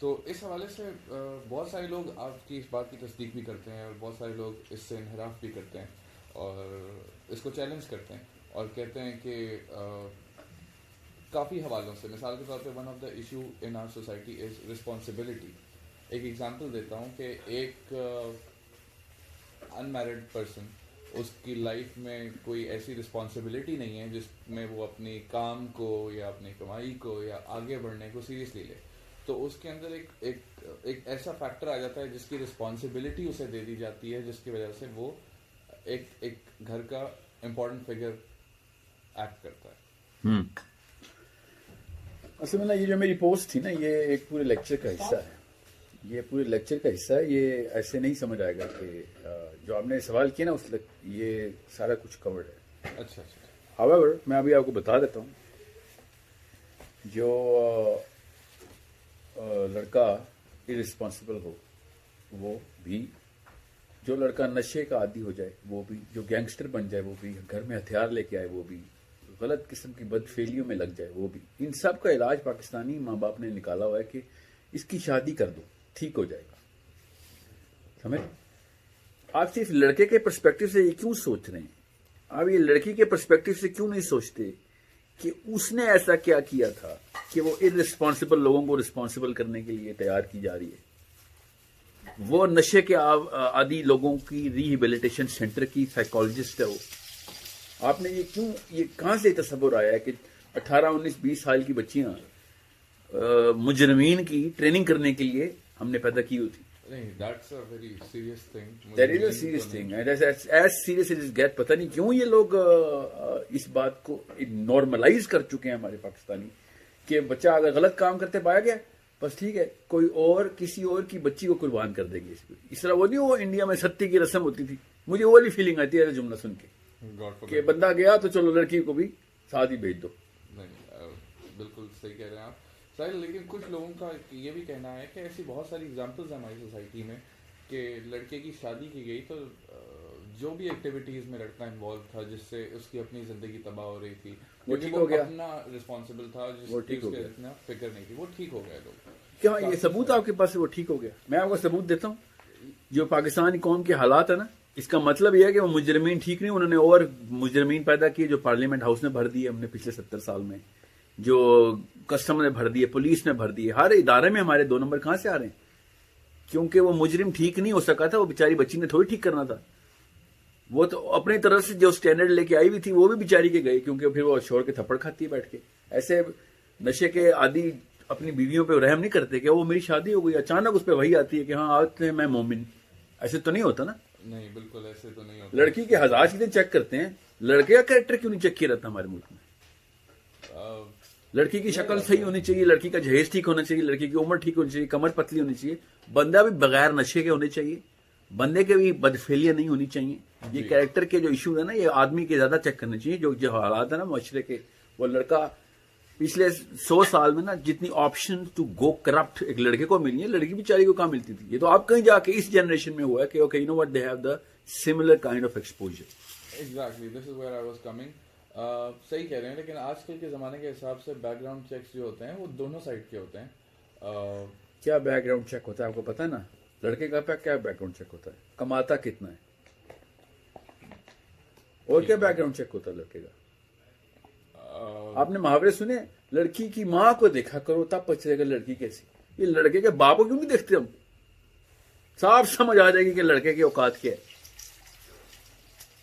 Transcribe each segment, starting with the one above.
تو اس حوالے سے بہت سارے لوگ آپ کی اس بات کی تصدیق بھی کرتے ہیں اور بہت سارے لوگ اس سے انحراف بھی کرتے ہیں اور اس کو چیلنج کرتے ہیں اور کہتے ہیں کہ کافی حوالوں سے، مثال کے طور پہ one of the issue in our society is responsibility. ایک ایگزامپل دیتا ہوں کہ ایک ان میرڈ پرسن، اس کی لائف میں کوئی ایسی رسپانسبلٹی نہیں ہے جس میں وہ اپنی کام کو یا اپنی کمائی کو یا آگے بڑھنے کو سیریسلی لے، تو اس کے اندر ایک ایسا فیکٹر آ جاتا ہے جس کی رسپانسبلٹی اسے دے دی جاتی ہے، جس کی وجہ سے وہ ایک گھر کا امپورٹنٹ فگر ایکٹ کرتا ہے. اصل میں یہ جو میری پوسٹ تھی نا، یہ ایک پورے لیکچر کا حصہ ہے. یہ پورے لیکچر کا حصہ ہے. یہ ایسے نہیں سمجھ آئے گا کہ جو آپ نے سوال کیا نا اس یہ سارا کچھ کورڈ ہے. اچھا. however میں ابھی آپ کو بتا دیتا ہوں، جو لڑکا irresponsible ہو وہ بھی، جو لڑکا نشے کا عادی ہو جائے وہ بھی، جو گینگسٹر بن جائے وہ بھی، گھر میں ہتھیار لے کے آئے وہ بھی، غلط قسم کی بدفعلیوں میں لگ جائے وہ بھی، ان سب کا علاج پاکستانی ماں باپ نے نکالا ہوا ہے کہ اس کی شادی کر دو، ٹھیک ہو جائے گا. سمجھ؟ آپ صرف لڑکے کے پرسپیکٹو سے یہ کیوں سوچ رہے ہیں؟ آپ یہ لڑکی کے پرسپیکٹو سے کیوں نہیں سوچتے کہ اس نے ایسا کیا کیا تھا کہ وہ irresponsible لوگوں کو رسپانسبل کرنے کے لیے تیار کی جا رہی ہے؟ وہ نشے کے عادی لوگوں کی ریہیبلیٹیشن سینٹر کی سائیکالوجسٹ ہے. وہ آپ نے یہ کہاں سے تصور آیا ہے کہ 18 19 20 سال کی بچیاں مجرمین کی ٹریننگ کرنے کے لیے ہم نے پیدا کی ہوئی تھی؟ نہیں، that's a very serious thing. That is a serious thing. As serious as it gets. پتہ نہیں کیوں یہ لوگ اس بات کو نارملائز کر چکے ہیں ہمارے پاکستانی، کہ بچہ اگر غلط کام کرتے پایا گیا بس ٹھیک ہے، کوئی اور کسی اور کی بچی کو قربان کر دے گی. اس طرح وہ نہیں، وہ انڈیا میں ستی کی رسم ہوتی تھی. مجھے وہ والی فیلنگ آتی ہے جملہ سن کے کہ بندہ گیا تو چلو لڑکی کو بھی ساتھ ہی بھیج دو. نہیں، بالکل صحیح کہہ رہے ہیں آپ ساحل. لیکن کچھ لوگوں کا یہ بھی کہنا ہے کہ ایسی بہت ساری ایگزامپلز ہیں ہماری سوسائٹی میں کہ لڑکے کی شادی کی گئی تو جو بھی ایکٹیویٹیز میں لڑکا انوالو تھا جس سے اس کی اپنی زندگی تباہ ہو رہی تھی، وہ ٹھیک ہو گیا، اپنا رسپانسبل تھا، جس کی اس کے اتنا فکر نہیں تھی، وہ ٹھیک ہو گئے لوگ. کیا یہ ثبوت آپ کے پاس ہے وہ ٹھیک ہو گیا؟ میں آپ کو ثبوت دیتا ہوں. جو پاکستانی قوم کے حالات ہیں نا، اس کا مطلب یہ ہے کہ وہ مجرمین ٹھیک نہیں، انہوں نے اور مجرمین پیدا کیے جو پارلیمنٹ ہاؤس نے بھر دیے ہم نے پچھلے 70 سال میں، جو کسٹم نے بھر دیے، پولیس نے بھر دیے. ہر ادارے میں ہمارے 2 نمبر کہاں سے آ رہے ہیں؟ کیونکہ وہ مجرم ٹھیک نہیں ہو سکا تھا. وہ بیچاری بچی نے تھوڑی ٹھیک کرنا تھا. وہ تو اپنی طرف سے جو سٹینڈرڈ لے کے آئی ہوئی تھی وہ بھی بیچاری کے گئی، کیونکہ پھر وہ چھوڑ کے تھپڑ کھاتی ہے بیٹھ کے. ایسے نشے کے عادی اپنی بیویوں پہ رحم نہیں کرتے کہ وہ میری شادی ہو گئی اچانک اس پہ وہی آتی ہے کہ ہاں آج سے میں مومن. ایسے تو نہیں ہوتا نا. نہیں، بالکل ایسے تو نہیں ہوتا. لڑکی کے ہزار چیزیں چیک کرتے ہیں، لڑکے کا کریکٹر کیوں نہیں چیک کیا رہتا ہمارے ملک میں؟ لڑکی کی شکل صحیح ہونی چاہیے، لڑکی کا جہیز ٹھیک ہونا چاہیے، لڑکی کی عمر ٹھیک ہونی چاہیے، کمر پتلی ہونی چاہیے، بندہ بھی بغیر نشے کے ہونے چاہیے، بندے کے بھی بدفعلیاں نہیں ہونی چاہیے. یہ کریکٹر کے جو ایشو ہے نا، یہ آدمی کے زیادہ چیک کرنے چاہیے. جو حالات ہیں نا معاشرے کے، وہ لڑکا پچھلے 100 سال میں نا جتنی آپشن ٹو گو کرپٹ ایک لڑکے کو ملی ہے، لڑکی بیچاری کو کہاں ملتی تھی. یہ تو آپ کہیں جا کے اس جنریشن میں ہوا ہے کہ okay you know what they have the similar kind of exposure. Exactly, this is where I was coming. صحیح کہہ رہے ہیں. لیکن آج کل کے زمانے کے حساب سے بیک گراؤنڈ چیکس جو ہوتے ہیں وہ دونوں سائڈ کے ہوتے ہیں. کیا بیک گراؤنڈ چیک ہوتا ہے آپ کو پتا ہے نا؟ لڑکے کا کیا بیک گراؤنڈ چیک ہوتا ہے؟ کماتا کتنا ہے. اور کیا بیک گراؤنڈ چیک ہوتا ہے لڑکے کا؟ آپ نے محاورے سنے، لڑکی کی ماں کو دیکھا کرو تب پتہ چلے گا لڑکی کیسی. یہ لڑکے کے باپ کو کیوں نہیں دیکھتے ہم؟ صاف سمجھ آ جائے گی کہ لڑکے کی اوقات کیا ہے.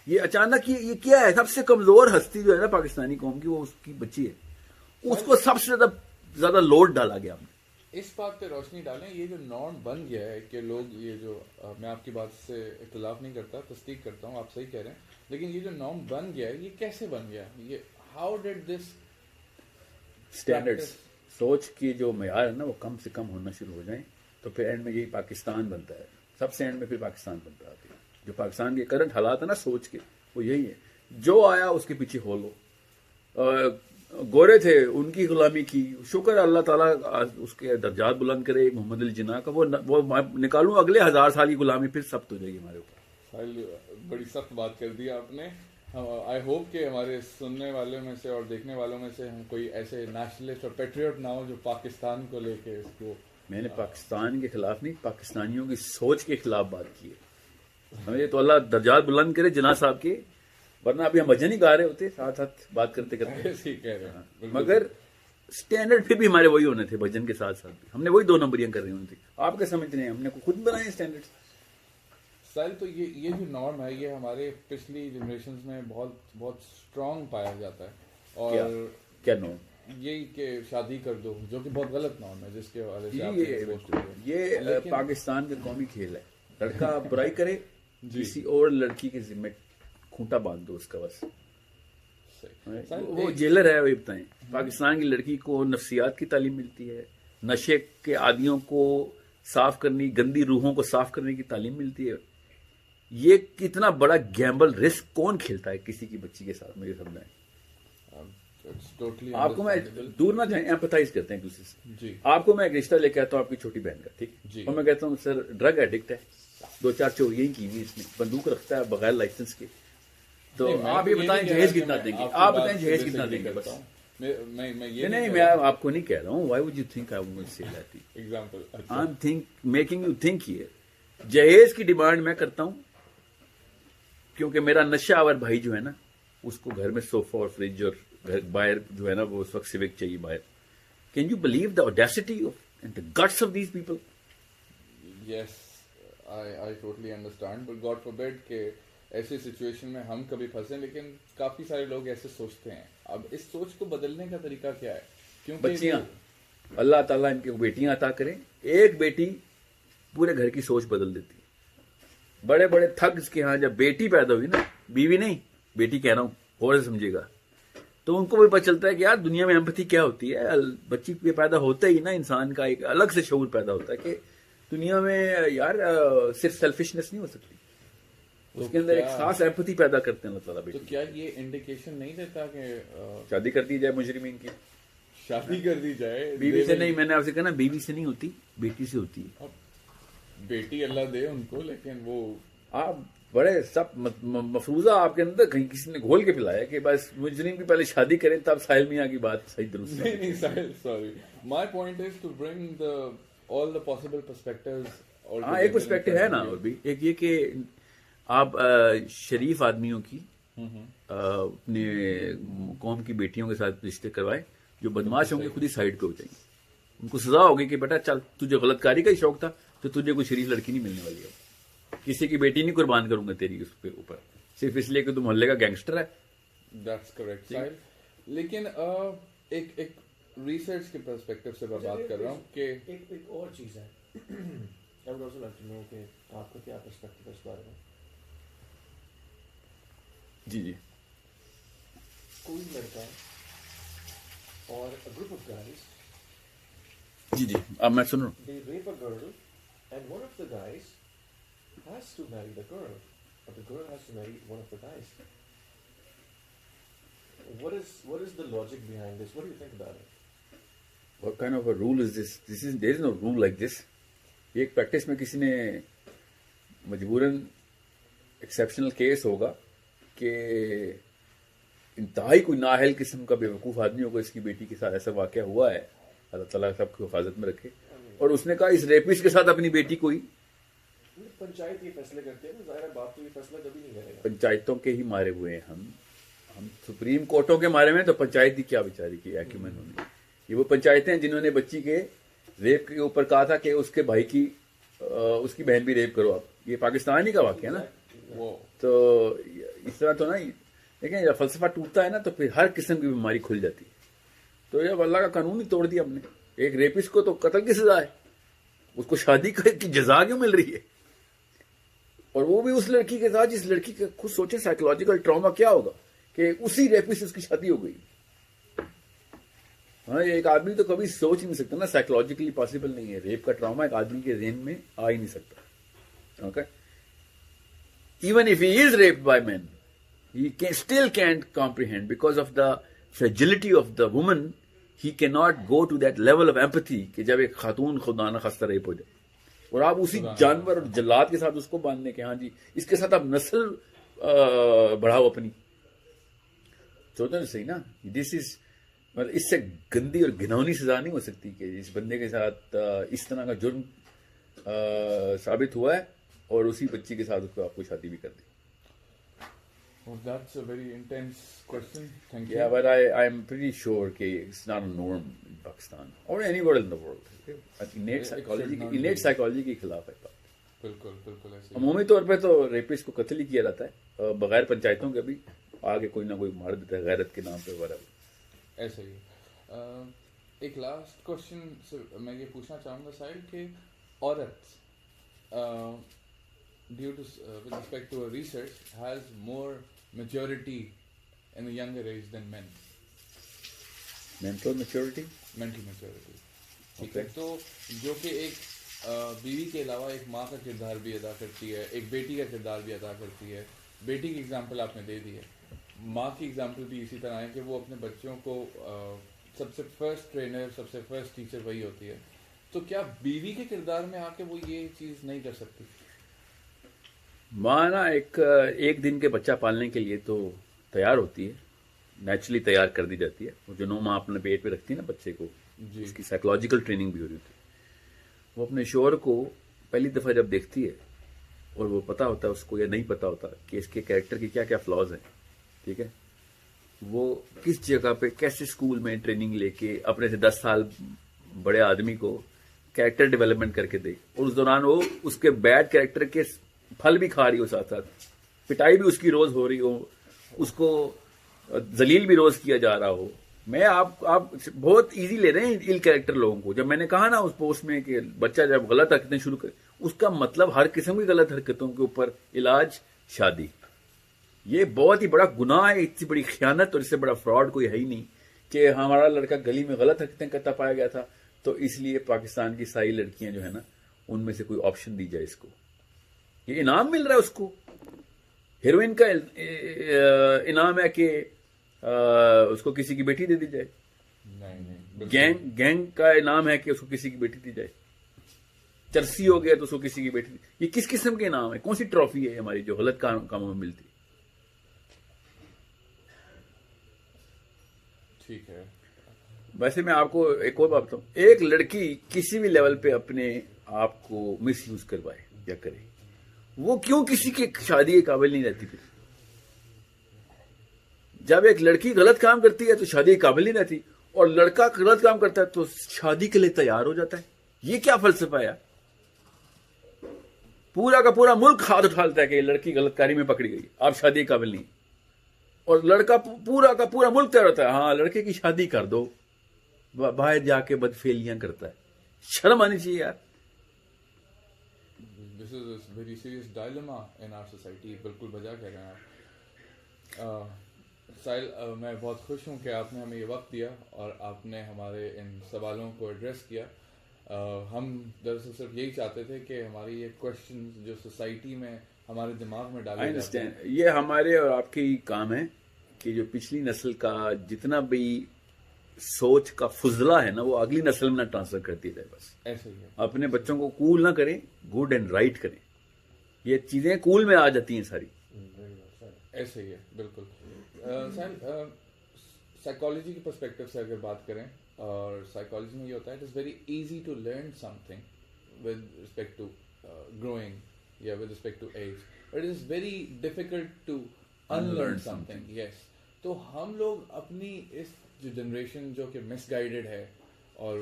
یہ اچانک یہ کیا ہے؟ سب سے کمزور ہستی جو ہے نا پاکستانی قوم کی، وہ اس کی بچی ہے. اس کو سب سے زیادہ لوڈ ڈالا گیا ہم نے. اس بات پہ روشنی ڈالیں. یہ جو نارم بن گیا ہے کہ لوگ یہ جو، میں آپ کی بات سے اختلاف نہیں کرتا، تصدیق کرتا ہوں، آپ صحیح کہہ رہے ہیں. لیکن یہ جو نارم بن گیا ہے یہ کیسے بن گیا؟ یہ ہاؤ ڈیڈ دس اسٹینڈرڈ سوچ کی جو معیار ہے نا وہ کم سے کم ہونا شروع ہو جائیں تو پھر اینڈ میں یہی پاکستان بنتا ہے. سب سے اینڈ میں پھر پاکستان بنتا ہے. جو پاکستان کے کرنٹ حالات ہے نا سوچ کے، وہ یہی ہے. جو آیا اس کے پیچھے ہو لو. گورے تھے ان کی غلامی کی، شکر اللہ تعالیٰ اس کے درجات بلند کرے. محمد علی جناح کا وہ نکالوں اگلے 1000 سال کی غلامی پھر سخت ہو جائے گی ہمارے اوپر. بڑی سخت بات کر دی آپ نے. آئی ہوپ کہ ہمارے سننے والوں میں سے اور دیکھنے والوں میں سے ہم کوئی ایسے نیشنلسٹ اور پیٹریوٹ نہ ہو جو پاکستان کو لے کے اس کو. میں نے پاکستان کے خلاف نہیں، پاکستانیوں کی سوچ کے خلاف بات کی ہے. ہمیں تو اللہ درجات بلند کرے جناح صاحب کے، ورنہ ابھی ہم بھجن ہی گا رہے ہوتے ساتھ ساتھ بات کرتے کرتے. ایسے ہی کہہ رہے ہیں. مگر اسٹینڈرڈ پھر بھی ہمارے وہی ہونے تھے، بھجن کے ساتھ ساتھ بھی ہم نے وہی 2 نمبریاں کر رہی ہونی تھی. آپ کیا سمجھتے ہیں؟ ہم نے خود بنائے اسٹینڈرڈ. سائل تو یہ جو نارم ہے یہ ہمارے پچھلی جنریشنز میں بہت بہت اسٹرانگ پایا جاتا ہے. اور کیا نارم؟ یہی کہ شادی کر دو، جو کہ بہت غلط نارم ہے جس کے حوالے سے آپ نے exposed ہوئے. یہ پاکستان کا قومی کھیل ہے. لڑکا برائی کرے کسی اور لڑکی کے ذمہ کھونٹا باندھ دو اس کا، بس وہ جیلر ہے. وہی بتائیں، پاکستان کی لڑکی کو نفسیات کی تعلیم ملتی ہے، نشے کے عادیوں کو صاف کرنی، گندی روحوں کو صاف کرنے کی تعلیم ملتی ہے. یہ کتنا بڑا گیمبل رسک کون کھیلتا ہے کسی کی بچی کے ساتھ؟ مجھے سمجھائیں. آپ کو میں دور نہ جائیں، ایمپتھائز کرتے ہیں دوسرے سے. جی آپ کو میں ایک رشتہ لے کے آتا ہوں آپ کی چھوٹی بہن کا، ٹھیک، اور میں کہتا ہوں سر ڈرگ ایڈکٹ ہے، 2-4 چوریاں ہی کی ہوئی، اس نے بندوق رکھتا ہے بغیر لائسنس کے. تو آپ یہ بتائیں جہیز کتنا دیں گے؟ آپ بتائیں جہیز کتنا دیں گے؟ بس نہیں، میں آپ کو نہیں کہہ رہا ہوں. Why would you think I would say that example I am making you think here. جہیز کی ڈیمانڈ میں کرتا ہوں کیونکہ میرا نشہ آور بھائی جو ہے نا، اس کو گھر میں صوفہ اور فریج اور گھر باہر جو ہے نا وہ اس وقت سیوک چاہیے باہر. Can you believe the audacity and the guts of these people? Yes I totally understand, but God forbid کہ ایسی سچویشن میں ہم کبھی پھنسیں. لیکن کافی سارے لوگ ایسے سوچتے ہیں. اب اس سوچ کو بدلنے کا طریقہ کیا ہے؟ کیونکہ بچیاں، اللہ تعالیٰ ان کی بیٹیاں عطا کریں. ایک بیٹی پورے گھر کی سوچ بدل دیتی ہے. بڑے بڑے تھگز کے ہاں جب بیٹی پیدا ہوئی نا، بیوی نہیں بیٹی کہہ رہا ہوں، اور سمجھے گا، تو ان کو بھی پتہ چلتا ہے کہ یار دنیا میں ایمپتھی کیا ہوتی ہے. بچی کے پیدا ہوتے ہی نا انسان کا ایک الگ سے شعور پیدا ہوتا ہے کہ دنیا میں یار صرف سیلفشنس نہیں ہو سکتی، اس کے اندر ایک خاص ایمپتھی پیدا کرتے ہیں اللہ تعالیٰ. تو کیا یہ انڈیکیشن نہیں دیتا کہ شادی کر دی جائے مجرمین کی؟ شادی کر دی جائے بیوی سے نہیں، میں نے آپ سے کہا نا بیوی سے نہیں ہوتی، بیٹی سے ہوتی ہے. بیٹی اللہ دے ان کو، لیکن وہ آپ بڑے سب مفروضہ آپ کے اندر کہیں کسی نے گھول کے پلایا کہ بس مجرم کی پہلے شادی کریں تب ساحل میاں کی بات صحیح درست. نہیں Sahil, sorry, my point is to bring all the possible perspectives. ہاں ایک پرسپیکٹیو ہے نا، اور بھی ایک یہ کہ آپ شریف آدمیوں کی اپنے قوم کی بیٹیوں کے ساتھ رشتے کروائیں، جو بدماش ہوں گے خود ہی سائڈ پہ ہو جائیں گے. ان کو سزا ہوگی کہ بیٹا چل، تجھے غلط کاری کا ہی شوق تھا تو تجھے کوئی شریف لڑکی نہیں ملنے والی ہے. کسی کی بیٹی نہیں قربان کروں گا تیری اس پہ اوپر، صرف اس لیے کہ تو محلے کا گینگسٹر ہے. دیٹس کریکٹ ساحل. لیکن ایک ریسرچ کے پرسپیکٹیو سے میں بات کر رہا ہوں کہ ایک اور چیز ہے. I would also like to know کہ آپ کا کیا پرسپیکٹیو ہے اس بارے میں. جی کوئی لڑکا اور گروپ آف گائز، جی اب میں سن رہا ہوں. they rape a girl and one of the guys has to marry the girl, but the girl has to marry one of the guys. What is the logic behind this? What do you think about it? What kind of a rule is this? There is no rule like this. ایک practice میں کسی نے مجبوراً exceptional case ہوگا کہ انتہائی کوئی نااہل قسم کا بیوقوف آدمی ہوگا، اس کی بیٹی کے ساتھ ایسا واقعہ ہوا ہے، اللہ تعالیٰ سب کو حفاظت میں رکھے، اور اس نے کہا اس ریپسٹ کے ساتھ اپنی بیٹی کو ہی. پنچایت یہ فیصلے کرتے ہیں نا، ظاہر ہے باپ تو یہ فیصلہ کبھی نہیں کرے گا. پنچایتوں کے ہی مارے ہوئے ہیں ہم سپریم کورٹوں کے مارے ہوئے ہیں، تو پنچایت کی کیا بیچاری کی ایکیومن ہونے. یہ وہ پنچایتیں ہیں جنہوں نے بچی کے ریپ کے اوپر کہا تھا کہ اس کے بھائی کی اس کی بہن بھی ریپ کرو آپ. یہ پاکستان ہی کا واقعہ ہے نا. تو اس طرح تو نہیں، لیکن جب فلسفہ ٹوٹتا ہے نا تو پھر ہر قسم کی بیماری کھل جاتی ہے. تو جب اللہ کا قانون ہی توڑ دیا ہم نے. ایک ریپسٹ کو تو قتل کی سزا ہے، اس کو شادی کی جزا کیوں مل رہی ہے؟ اور وہ بھی اس لڑکی کے ساتھ جس لڑکی کا خود سوچیں سائیکولوجیکل ٹراما کیا ہوگا کہ اسی ریپسٹ سے اس کی شادی ہو گئی. ہاں ایک آدمی تو کبھی سوچ ہی نہیں سکتا نا، سائیکولوجیکلی پاسبل نہیں ہے. ریپ کا ٹراما ایک آدمی کے ذہن میں آ ہی نہیں سکتا. Okay, even if he is raped by man he still can't comprehend because of the fragility of the woman. He cannot go to that level of empathy کہ جب ایک خاتون خدا نہ خستہ ریپ ہو جائے اور آپ اسی جانور اور جلاد کے ساتھ اس کو باندھنے کے ہاں جی اس کے ساتھ آپ نسل بڑھاؤ اپنی. سوچو تو صحیح نا, دس از مطلب اس سے گندی اور گھنونی سزا نہیں ہو سکتی کہ اس بندے کے ساتھ اس طرح کا جرم ثابت ہوا ہے اور اسی بچی کے ساتھ اس کو آپ کو شادی بھی کر دی. Well, that's a very intense question. Thank you. Yeah, but I'm pretty sure کہ it's not a norm in Pakistan or anywhere in the world. Innate psychology کے خلاف ہے بات. بالکل بالکل ایسے عمومی طور پہ تو ریپسٹ کو قتل ہی کیا جاتا ہے بغیر پنچایتوں کے بھی, آگے کوئی نہ کوئی مار دیتا ہے غیرت کے نام پہ وغیرہ. ایسے ہی. ایک لاسٹ کوشچن میں یہ پوچھنا چاہوں گا ساحل کہ عورت due to with respect to a research has more maturity in a younger age than men. Mental maturity. ٹھیک ہے, تو جو کہ ایک بیوی کے علاوہ ایک ماں کا کردار بھی ادا کرتی ہے, ایک بیٹی کا کردار بھی ادا کرتی ہے. بیٹی کی ایگزامپل آپ نے دے دی ہے, ماں کی ایگزامپل بھی اسی طرح ہے کہ وہ اپنے بچوں کو سب سے فرسٹ ٹرینر, سب سے فرسٹ ٹیچر وہی ہوتی ہے. تو کیا بیوی کے کردار میں آ کے وہ یہ چیز نہیں کر سکتی؟ ماں نا ایک دن کے بچہ پالنے کے لیے تو تیار ہوتی ہے, نیچرلی تیار کر دی جاتی ہے. وہ جو 9 ماہ اپنے پیٹ پہ رکھتی ہے نا بچے کو, اس کی سائیکولوجیکل ٹریننگ بھی ہو رہی ہوتی ہے. وہ اپنے شوہر کو پہلی دفعہ جب دیکھتی ہے اور وہ پتا ہوتا ہے اس کو یا نہیں پتا ہوتا کہ اس کے کیریکٹر کی کیا کیا فلاز ہیں, ٹھیک ہے, وہ کس جگہ پہ کیسے اسکول میں ٹریننگ لے کے اپنے سے 10 سال بڑے آدمی کو کیریکٹر ڈیولپمنٹ کر کے دے, اور اس دوران وہ اس کے بیڈ کیریکٹر کے پھل بھی کھا رہی ہو, ساتھ ساتھ پٹائی بھی اس کی روز ہو رہی ہو, اس کو ذلیل بھی روز کیا جا رہا ہو. میں آپ بہت ایزی لے رہے ہیں ان کیریکٹر لوگوں کو. جب میں نے کہا نا اس پوسٹ میں کہ بچہ جب غلط حرکتیں شروع کرے, اس کا مطلب ہر قسم کی غلط حرکتوں کے اوپر علاج شادی. یہ بہت ہی بڑا گناہ ہے, اتنی بڑی خیانت اور اس سے بڑا فراڈ کوئی ہے ہی نہیں کہ ہمارا لڑکا گلی میں غلط حرکتیں کرتا پایا گیا تھا تو اس لیے پاکستان کی ساری لڑکیاں جو ہے نا ان میں سے کوئی آپشن دی جائے اس کو. یہ انعام مل رہا ہے اس کو, ہیروئن کا انعام ہے کہ اس کو کسی کی بیٹی دے دی جائے. گینگ کا انعام ہے کہ اس کو کسی کی بیٹی دی جائے. چرسی ہو گیا تو اس کو کسی کی بیٹی. یہ کس قسم کے انعام ہے, کون سی ٹرافی ہے ہماری جو غلط کاموں میں ملتی؟ ٹھیک ہے. ویسے میں آپ کو ایک اور بات بتاؤں, ایک لڑکی کسی بھی لیول پہ اپنے آپ کو مس یوز کروائے یا کرے, وہ کیوں کسی کی شادی کے قابل نہیں رہتی؟ پھر جب ایک لڑکی غلط کام کرتی ہے تو شادی کے قابل نہیں رہتی, اور لڑکا غلط کام کرتا ہے تو شادی کے لیے تیار ہو جاتا ہے. یہ کیا فلسفہ ہے؟ پورا کا پورا ملک ہاتھ اٹھا لیتا ہے کہ یہ لڑکی غلط کاری میں پکڑی گئی, آپ شادی کے قابل نہیں, اور لڑکا پورا کا پورا ملک تیار ہوتا ہے ہاں لڑکے کی شادی کر دو, باہر جا کے بدفعلیاں کرتا ہے. شرم آنی چاہیے یار. This is a very serious dilemma in our society. بالکل بجا کہہ رہے ہیں آپ. ساحل, میں بہت خوش ہوں کہ آپ نے ہمیں یہ وقت دیا اور آپ نے ہمارے ان سوالوں کو ایڈریس کیا. ہم دراصل صرف یہی چاہتے تھے کہ ہماری یہ کوشچن جو سوسائٹی میں ہمارے دماغ میں ڈالے جاتے ہیں, یہ ہمارے اور آپ کے کام ہے کہ جو پچھلی نسل کا جتنا بھی سوچ کا فضلہ ہے نا وہ اگلی نسل میں نہ ٹرانسفر کرتی جائے. بس ایسے ہی اپنے بچوں کو کول نہ کریں, گڈ اینڈ رائٹ کریں. یہ چیزیں کول میں آ جاتی ہیں ساری. ایسے ہی ہے بالکل. سائیکالوجی کے پرسپیکٹو سے اگر بات کریں, اور سائیکالوجی میں یہ ہوتا ہے it is very easy to learn something with respect to growing یا with respect to age, but it is very difficult to unlearn something. Yes, تو ہم لوگ اپنی اس جو جنریشن جو کہ مس گائیڈڈ ہے, اور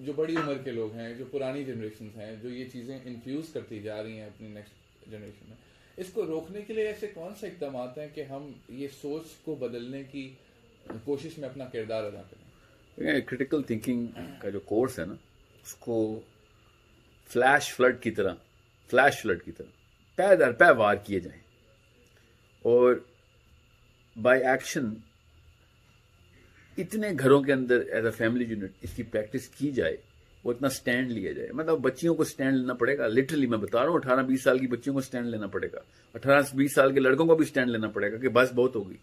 جو بڑی عمر کے لوگ ہیں, جو پرانی جنریشنز ہیں, جو یہ چیزیں انفیوز کرتی جا رہی ہیں اپنی نیکسٹ جنریشن میں, اس کو روکنے کے لیے ایسے کون سے اقدامات ہیں کہ ہم یہ سوچ کو بدلنے کی کوشش میں اپنا کردار ادا کریں؟ کریٹیکل تھنکنگ کا جو کورس ہے نا اس کو فلیش فلڈ کی طرح پے در پے وار کیے جائیں, اور بائی ایکشن اتنے گھروں کے اندر ایز اے فیملی یونٹ اس کی پریکٹس کی جائے, وہ اتنا سٹینڈ لیا جائے. مطلب بچیوں کو سٹینڈ لینا پڑے گا, لٹرلی میں بتا رہا ہوں, 18-20 سال کی بچیوں کو سٹینڈ لینا پڑے گا, 18-20 سال کے لڑکوں کو بھی سٹینڈ لینا پڑے گا کہ بس بہت ہوگی.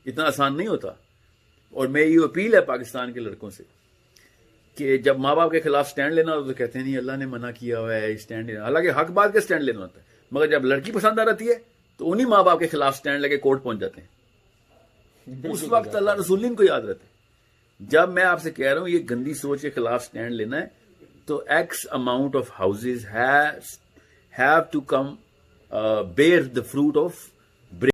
اتنا آسان نہیں ہوتا. اور میں یہ اپیل ہے پاکستان کے لڑکوں سے کہ جب ماں باپ کے خلاف سٹینڈ لینا ہوتا تو کہتے ہیں نہیں اللہ نے منع کیا ہوا ہے سٹینڈ لینا, حالانکہ حق بات کا سٹینڈ لینا ہوتا ہے, مگر جب لڑکی پسند آ رہتی ہے تو انہی ماں باپ کے خلاف سٹینڈ لے کے کورٹ پہنچ جاتے ہیں. اس وقت اللہ رسول ان کو یاد رہتا ہے. جب میں آپ سے کہہ رہا ہوں یہ گندی سوچ کے خلاف سٹینڈ لینا ہے تو X amount of houses have to come bear the fruit of